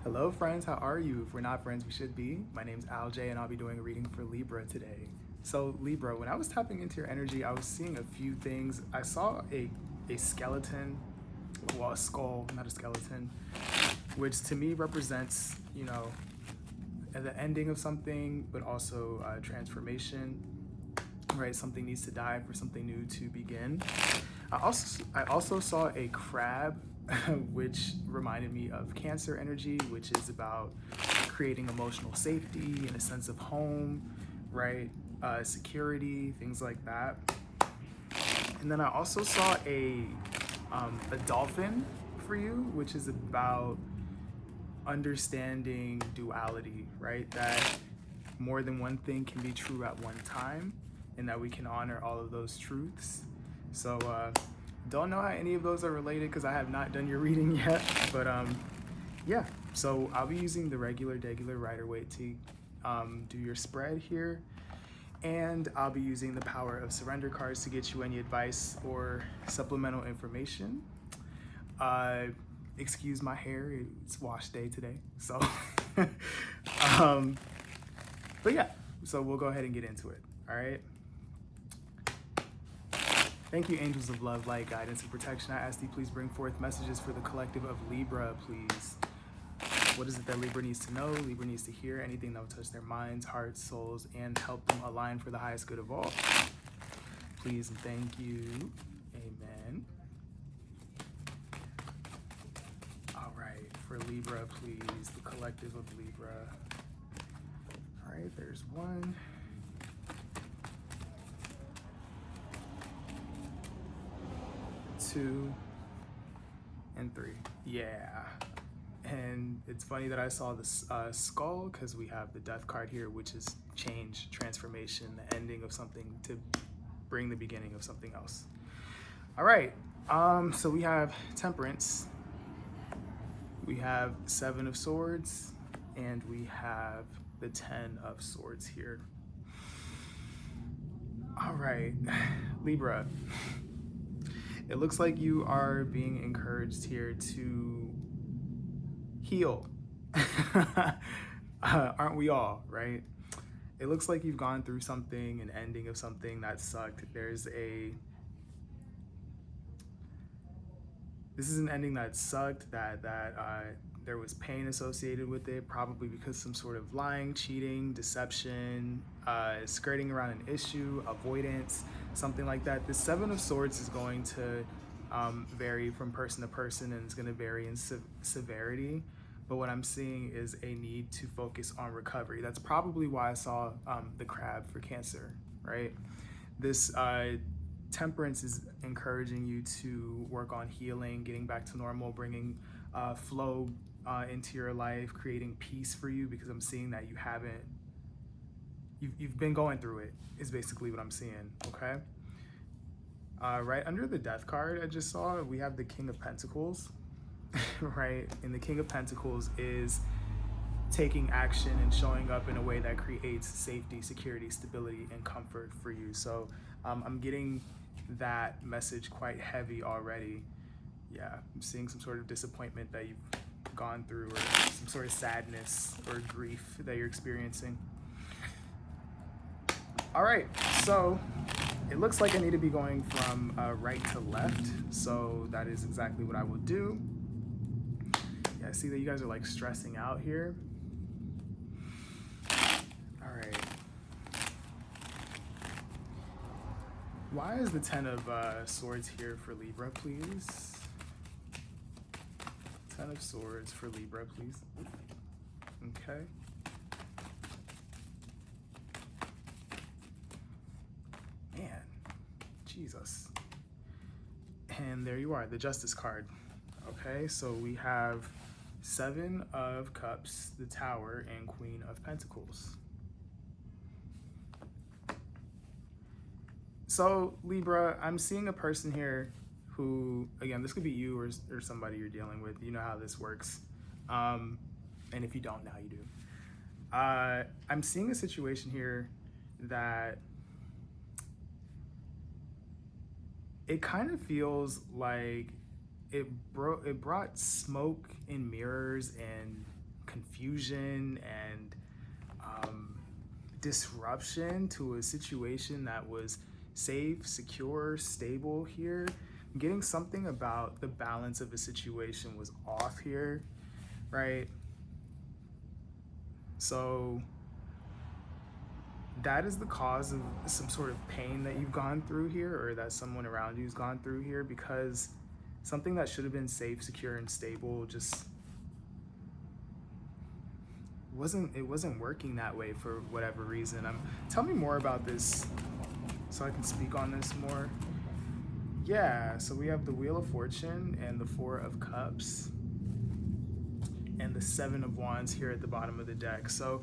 Hello friends, how are you? If we're not friends, we should be. My name's AlJ and I'll be doing a reading for Libra today. So Libra, when I was tapping into your energy, I was seeing a few things. I saw a skeleton, well, a skull, not a skeleton, which to me represents, the ending of something, but also transformation, right? Something needs to die for something new to begin. I also saw a crab, which reminded me of Cancer energy, which is about creating emotional safety and a sense of home, right? Security, things like that. And then I also saw a dolphin for you, which is about understanding duality, right? That more than one thing can be true at one time, and that we can honor all of those truths. So, don't know how any of those are related because I have not done your reading yet, but yeah. So I'll be using the regular Rider-Waite to do your spread here, and I'll be using the Power of Surrender cards to get you any advice or supplemental information. Excuse my hair, it's wash day today, so um, but yeah, so we'll go ahead and get into it. All right. Thank you, angels of love, light, guidance, and protection. I ask thee, please bring forth messages for the collective of Libra, please. What is it that Libra needs to know? Libra needs to hear anything that will touch their minds, hearts, souls, and help them align for the highest good of all. Please and thank you. Amen. All right, for Libra, please, the collective of Libra. All right, there's one. 2 and 3. Yeah. And it's funny that I saw this skull because we have the death card here, which is change, transformation, the ending of something to bring the beginning of something else. All right. So we have Temperance, we have 7 of Swords, and we have the 10 of Swords here. All right, Libra. It looks like you are being encouraged here to heal. Aren't we all, right? It looks like you've gone through something, an ending of something that sucked. This is an ending that sucked, that there was pain associated with it, probably because some sort of lying, cheating, deception, skirting around an issue, avoidance, something like that. The 7 of Swords is going to vary from person to person, and it's going to vary in severity. But what I'm seeing is a need to focus on recovery. That's probably why I saw the crab for Cancer, right? This Temperance is encouraging you to work on healing, getting back to normal, bringing flow into your life, creating peace for you, because I'm seeing that you've been going through it, is basically what I'm seeing, okay? Right under the death card I just saw, we have the King of Pentacles, right? And the King of Pentacles is taking action and showing up in a way that creates safety, security, stability, and comfort for you. So I'm getting that message quite heavy already. Yeah, I'm seeing some sort of disappointment that you've gone through, or some sort of sadness or grief that you're experiencing. All right, so it looks like I need to be going from right to left, so that is exactly what I will do. Yeah, I see that you guys are like stressing out here. All right. Why is the 10 of Swords here for Libra, please? 10 of Swords for Libra, please. Okay. Man, Jesus. And there you are, the Justice card. Okay, so we have 7 of Cups, the Tower, and Queen of Pentacles. So Libra, I'm seeing a person here who, again, this could be you or somebody you're dealing with. You know how this works. And if you don't, now you do. I'm seeing a situation here that it kind of feels like it brought smoke and mirrors and confusion and disruption to a situation that was safe, secure, stable here. I'm getting something about the balance of a situation was off here, right? So that is the cause of some sort of pain that you've gone through here, or that someone around you's gone through here, because something that should have been safe, secure, and stable just wasn't working that way for whatever reason. Tell me more about this so I can speak on this more. Yeah, so we have the Wheel of Fortune and the Four of Cups and the Seven of Wands here at the bottom of the deck. So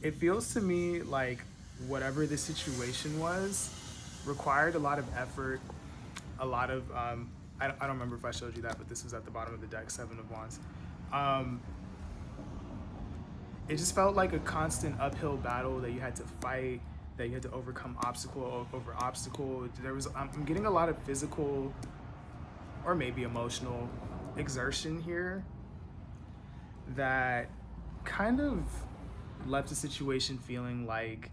it feels to me like whatever the situation was required a lot of effort, a lot of I don't remember if I showed you that, but this was at the bottom of the deck, Seven of Wands. It just felt like a constant uphill battle that you had to fight, that you had to overcome obstacle over obstacle. I'm getting a lot of physical or maybe emotional exertion here that kind of left the situation feeling like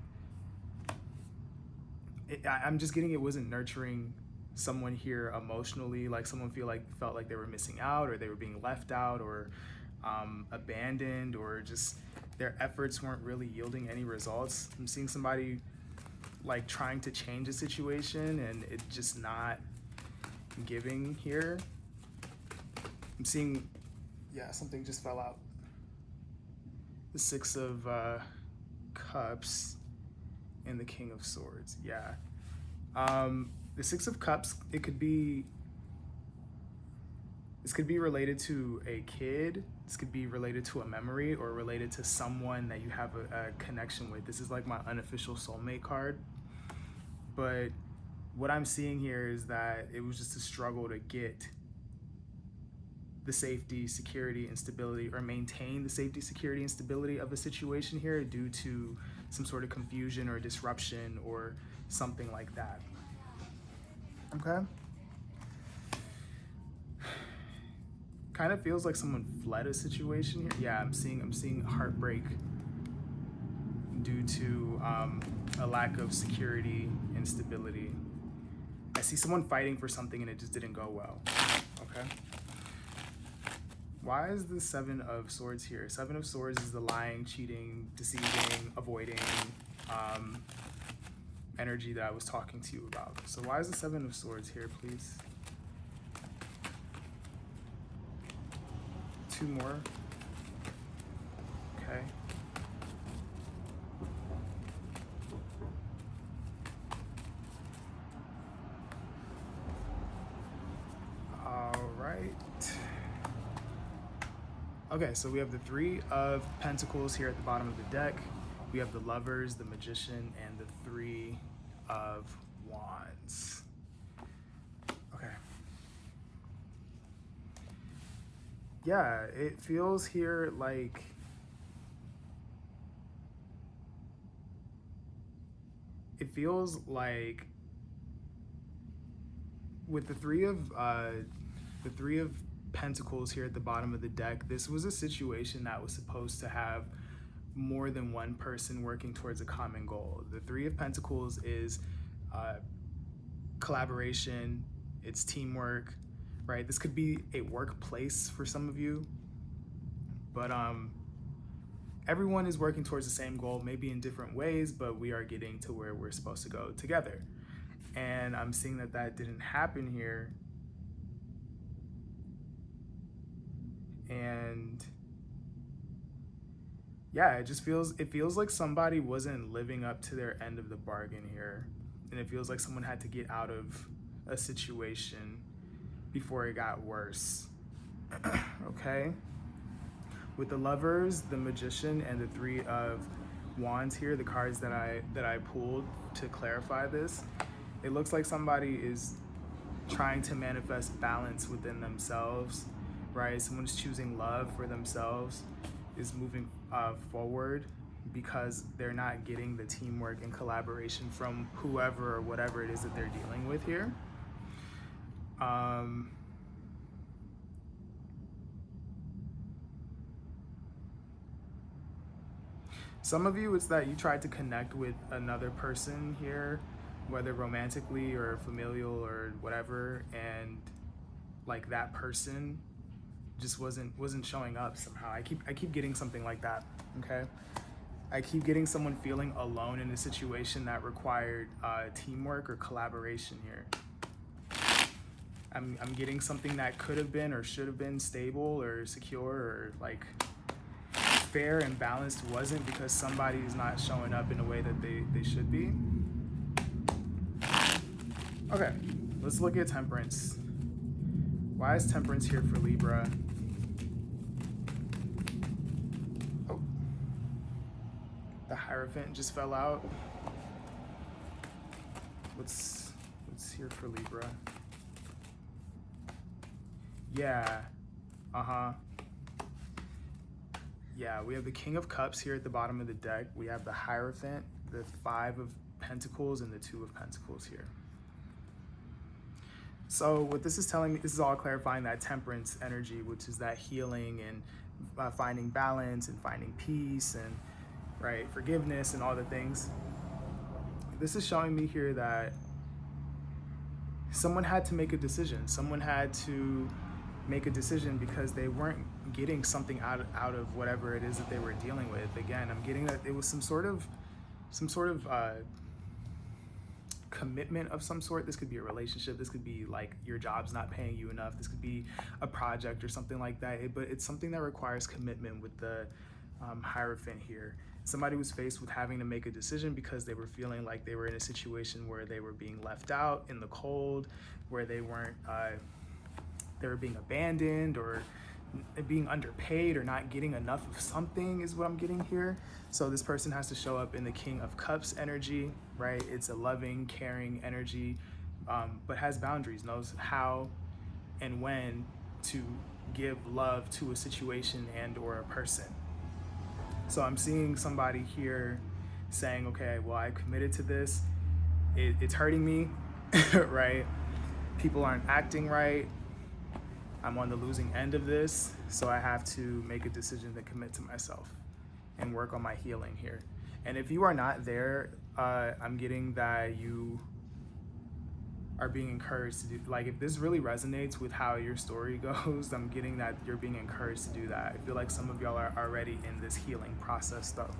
I'm just getting it wasn't nurturing someone here emotionally, like someone felt like they were missing out, or they were being left out, or abandoned, or just their efforts weren't really yielding any results. I'm seeing somebody like trying to change a situation and it just not giving here. I'm seeing, yeah, something just fell out. The Six of Cups and the King of Swords. Yeah. The Six of Cups, this could be related to a kid. This could be related to a memory, or related to someone that you have a connection with. This is like my unofficial soulmate card. But what I'm seeing here is that it was just a struggle to get the safety, security, and stability, or maintain the safety, security, and stability of a situation here due to some sort of confusion or disruption or something like that. Okay? Kind of feels like someone fled a situation here. Yeah, I'm seeing heartbreak due to a lack of security and stability. I see someone fighting for something and it just didn't go well. Okay. Why is the Seven of Swords here? Seven of Swords is the lying, cheating, deceiving, avoiding energy that I was talking to you about. So why is the Seven of Swords here, please? Two more. Okay. All right. Okay, so we have the Three of Pentacles here at the bottom of the deck. We have the Lovers, the Magician, and the Three of Wands. Okay. Yeah, it feels here like with the Three of Pentacles here at the bottom of the deck, this was a situation that was supposed to have more than one person working towards a common goal. The Three of Pentacles is collaboration, it's teamwork, right? This could be a workplace for some of you, but everyone is working towards the same goal, maybe in different ways, but we are getting to where we're supposed to go together. And I'm seeing that didn't happen here. And yeah, it feels like somebody wasn't living up to their end of the bargain here. And it feels like someone had to get out of a situation before it got worse. Okay? With the Lovers, the Magician, and the Three of Wands here, the cards that I pulled to clarify this, it looks like somebody is trying to manifest balance within themselves, right? Someone's choosing love for themselves, is moving forward because they're not getting the teamwork and collaboration from whoever or whatever it is that they're dealing with here. Some of you, it's that you tried to connect with another person here, whether romantically or familial or whatever, and like that person just wasn't showing up somehow. I keep getting something like that. Okay, I keep getting someone feeling alone in a situation that required teamwork or collaboration here. I'm getting something that could have been or should have been stable or secure or like fair and balanced wasn't, because somebody is not showing up in a way that they should be. Okay, let's look at temperance. Why is temperance here for Libra? Oh, the Hierophant just fell out. What's here for Libra? Yeah, yeah, we have the King of Cups here at the bottom of the deck. We have the Hierophant, the Five of Pentacles, and the Two of Pentacles here. So what this is telling me, this is all clarifying that temperance energy, which is that healing and finding balance and finding peace and right forgiveness and all the things. This is showing me here that someone had to make a decision. Someone had to make a decision because they weren't getting something out of whatever it is that they were dealing with. Again, I'm getting that it was some sort of commitment of some sort. This could be a relationship. This could be like your job's not paying you enough. This could be a project or something like that. But it's something that requires commitment with the Hierophant here. Somebody was faced with having to make a decision because they were feeling like they were in a situation where they were being left out in the cold, where they weren't, they were being abandoned or being underpaid or not getting enough of something is what I'm getting here. So this person has to show up in the King of Cups energy, right? It's a loving, caring energy, but has boundaries, knows how and when to give love to a situation and or a person. So I'm seeing somebody here saying, okay, well, I committed to this. It's hurting me, right? People aren't acting right. I'm on the losing end of this, so I have to make a decision to commit to myself and work on my healing here. And if you are not there, I'm getting that you are being encouraged to do, like if this really resonates with how your story goes, I'm getting that you're being encouraged to do that. I feel like some of y'all are already in this healing process though.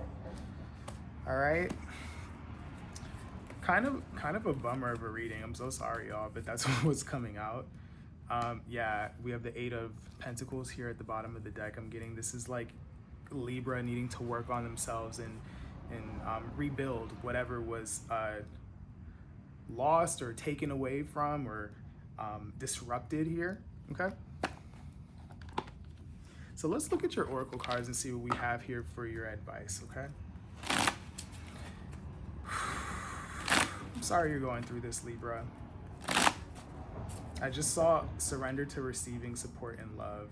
All right. Kind of a bummer of a reading. I'm so sorry, y'all, but that's what's coming out. Yeah, we have the Eight of Pentacles here at the bottom of the deck. I'm getting this is like Libra needing to work on themselves and rebuild whatever was lost or taken away from or disrupted here. Okay. So let's look at your oracle cards and see what we have here for your advice. Okay. I'm sorry you're going through this, Libra. I just saw surrender to receiving support and love.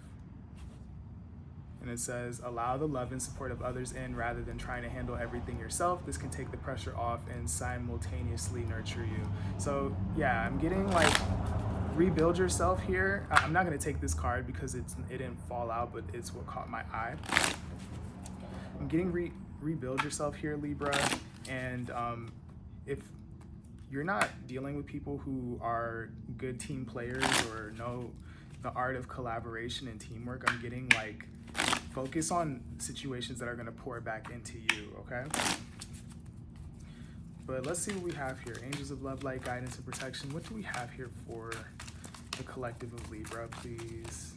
And it says, allow the love and support of others in rather than trying to handle everything yourself. This can take the pressure off and simultaneously nurture you. So yeah, I'm getting like rebuild yourself here. I'm not gonna take this card because it didn't fall out, but it's what caught my eye. I'm getting rebuild yourself here, Libra. And if you're not dealing with people who are good team players or know the art of collaboration and teamwork, I'm getting like focus on situations that are going to pour back into you, okay? But let's see what we have here. Angels of love, light, guidance, and protection. What do we have here for the collective of Libra, please?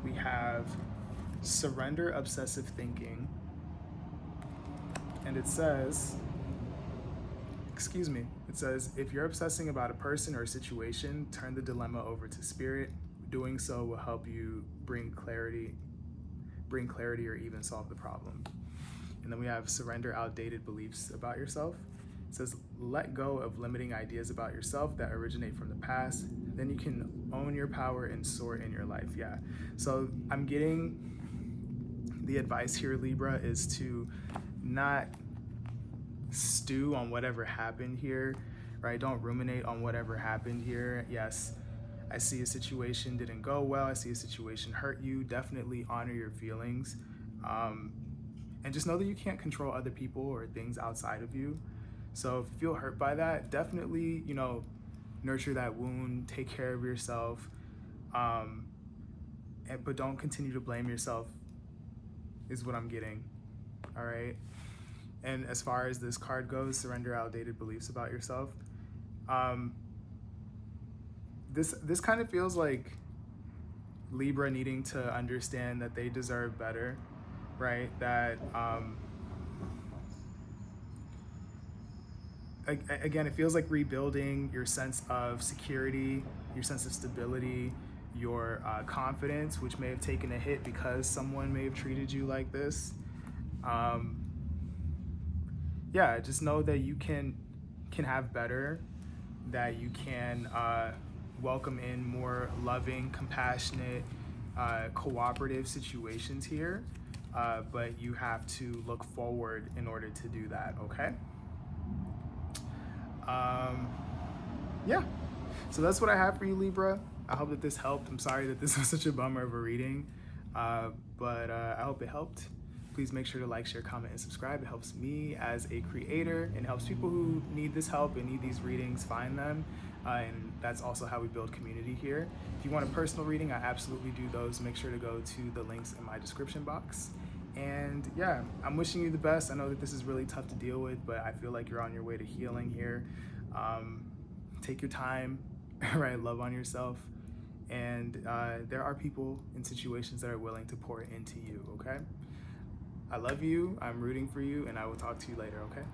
We have surrender obsessive thinking. And it says, it says, if you're obsessing about a person or a situation, turn the dilemma over to spirit. Doing so will help you bring clarity or even solve the problem. And then we have surrender outdated beliefs about yourself. It says, let go of limiting ideas about yourself that originate from the past. Then you can own your power and soar in your life. Yeah. So I'm getting the advice here, Libra, is to not stew on whatever happened here, right? Don't ruminate on whatever happened here. Yes, I see a situation didn't go well, I see a situation hurt you, definitely honor your feelings. And just know that you can't control other people or things outside of you. So if you feel hurt by that, definitely, nurture that wound, take care of yourself, but don't continue to blame yourself, is what I'm getting. All right. And as far as this card goes, surrender outdated beliefs about yourself. This kind of feels like Libra needing to understand that they deserve better, right? That again, it feels like rebuilding your sense of security, your sense of stability, your confidence, which may have taken a hit because someone may have treated you like this. Yeah, just know that you can have better, that you can welcome in more loving, compassionate, cooperative situations here, but you have to look forward in order to do that, okay? Yeah, so that's what I have for you, Libra. I hope that this helped. I'm sorry that this was such a bummer of a reading, but I hope it helped. Please make sure to like, share, comment, and subscribe. It helps me as a creator and helps people who need this help and need these readings find them. And that's also how we build community here. If you want a personal reading, I absolutely do those. Make sure to go to the links in my description box. And yeah, I'm wishing you the best. I know that this is really tough to deal with, but I feel like you're on your way to healing here. Take your time, right? Love on yourself. And there are people in situations that are willing to pour into you, okay? I love you, I'm rooting for you, and I will talk to you later, okay?